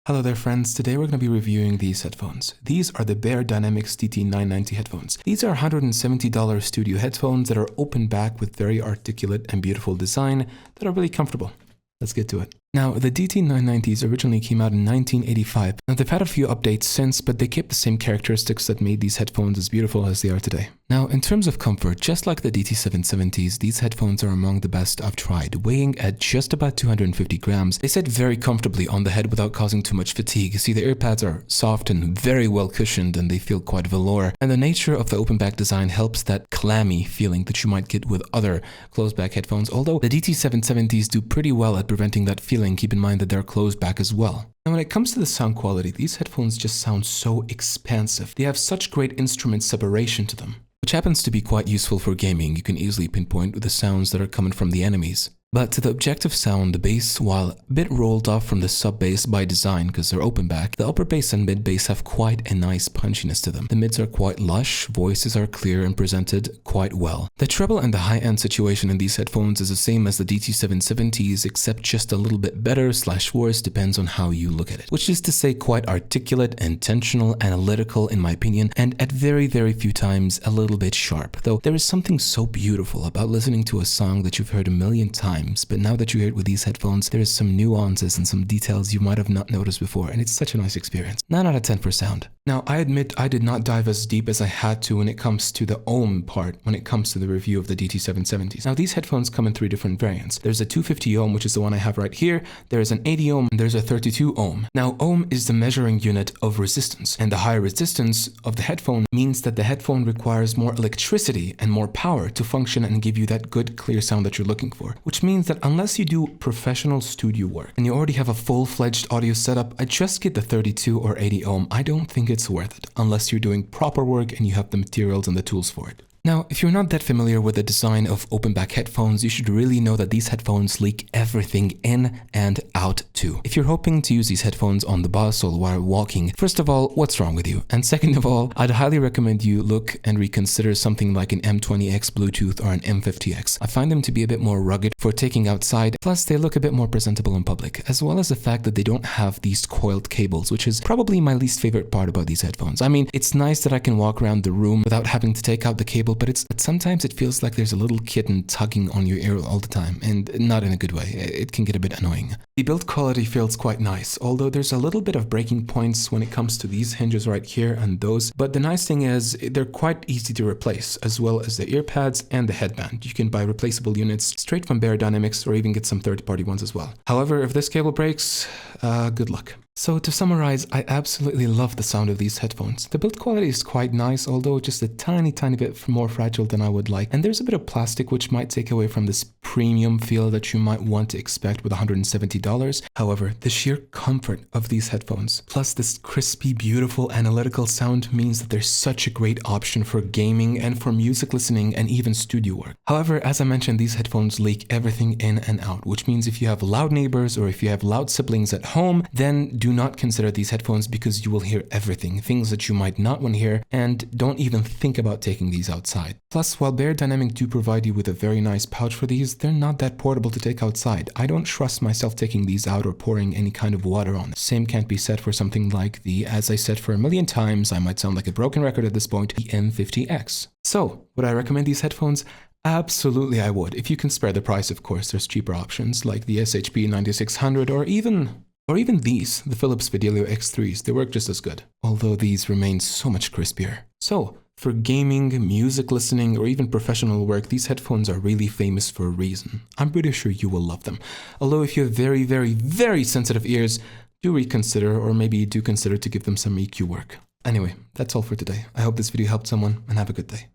Hello there friends, today we're going to be reviewing these headphones. These are the Beyerdynamic DT990 headphones. These are $170 studio headphones that are open back with very articulate and beautiful design that are really comfortable. Let's get to it. Now, the DT990s originally came out in 1985. Now, they've had a few updates since, but they kept the same characteristics that made these headphones as beautiful as they are today. Now, in terms of comfort, just like the DT770s, these headphones are among the best I've tried. Weighing at just about 250 grams, they sit very comfortably on the head without causing too much fatigue. You see, the earpads are soft and very well cushioned, and they feel quite velour. And the nature of the open back design helps that clammy feeling that you might get with other closed back headphones, although the DT770s do pretty well at preventing that feeling. Keep in mind that they're closed back as well. Now, when it comes to the sound quality, these headphones just sound so expansive. They have such great instrument separation to them, which happens to be quite useful for gaming. You can easily pinpoint the sounds that are coming from the enemies. But to the objective sound, the bass, while a bit rolled off from the sub bass by design because they're open back, the upper bass and mid bass have quite a nice punchiness to them. The mids are quite lush, voices are clear and presented quite well. The treble and the high end situation in these headphones is the same as the DT770s, except just a little bit better / worse, depends on how you look at it. Which is to say quite articulate, intentional, analytical in my opinion, and at very few times a little bit sharp. Though there is something so beautiful about listening to a song that you've heard a million times, but now that you hear it with these headphones, there is some nuances and some details you might have not noticed before, and it's such a nice experience. 9 out of 10 for sound. Now, I admit I did not dive as deep as I had to when it comes to the ohm part, when it comes to the review of the DT770s. Now, these headphones come in 3 different variants. There's a 250 ohm, which is the one I have right here. There's an 80 ohm, and there's a 32 ohm. Now, ohm is the measuring unit of resistance, and the higher resistance of the headphone means that the headphone requires more electricity and more power to function and give you that good, clear sound that you're looking for, which means that unless you do professional studio work and you already have a full-fledged audio setup, I just get the 32 or 80 ohm. I don't think it's worth it unless you're doing proper work and you have the materials and the tools for it. Now, if you're not that familiar with the design of open back headphones, you should really know that these headphones leak everything in and out too. If you're hoping to use these headphones on the bus or while walking, first of all, what's wrong with you? And second of all, I'd highly recommend you look and reconsider something like an M20X Bluetooth or an M50X. I find them to be a bit more rugged for taking outside, plus they look a bit more presentable in public, as well as the fact that they don't have these coiled cables, which is probably my least favorite part about these headphones. I mean, it's nice that I can walk around the room without having to take out the cable, but sometimes it feels like there's a little kitten tugging on your ear all the time, and not in a good way. It can get a bit annoying. The build quality feels quite nice, although there's a little bit of breaking points when it comes to these hinges right here and those, but the nice thing is they're quite easy to replace, as well as the ear pads and the headband. You can buy replaceable units straight from Beyerdynamics or even get some third-party ones as well. However, if this cable breaks, good luck. So to summarize, I absolutely love the sound of these headphones. The build quality is quite nice, although just a tiny bit more fragile than I would like. And there's a bit of plastic which might take away from this premium feel that you might want to expect with $170. However, the sheer comfort of these headphones, plus this crispy, beautiful, analytical sound means that they're such a great option for gaming and for music listening and even studio work. However, as I mentioned, these headphones leak everything in and out, which means if you have loud neighbors or if you have loud siblings at home, then do not consider these headphones because you will hear everything, things that you might not want to hear, and don't even think about taking these outside. Plus, while Beyerdynamic do provide you with a very nice pouch for these, they're not that portable to take outside. I don't trust myself taking these out or pouring any kind of water on them. Same can't be said for something like the, as I said for a million times, I might sound like a broken record at this point, the M50X. So, would I recommend these headphones? Absolutely I would. If you can spare the price, of course. There's cheaper options like the SHP 9600 or even these, the Philips Fidelio X3s. They work just as good, although these remain so much crispier. So, for gaming, music listening, or even professional work, these headphones are really famous for a reason. I'm pretty sure you will love them. Although if you have very sensitive ears, do reconsider, or maybe do consider to give them some EQ work. Anyway, that's all for today. I hope this video helped someone, and have a good day.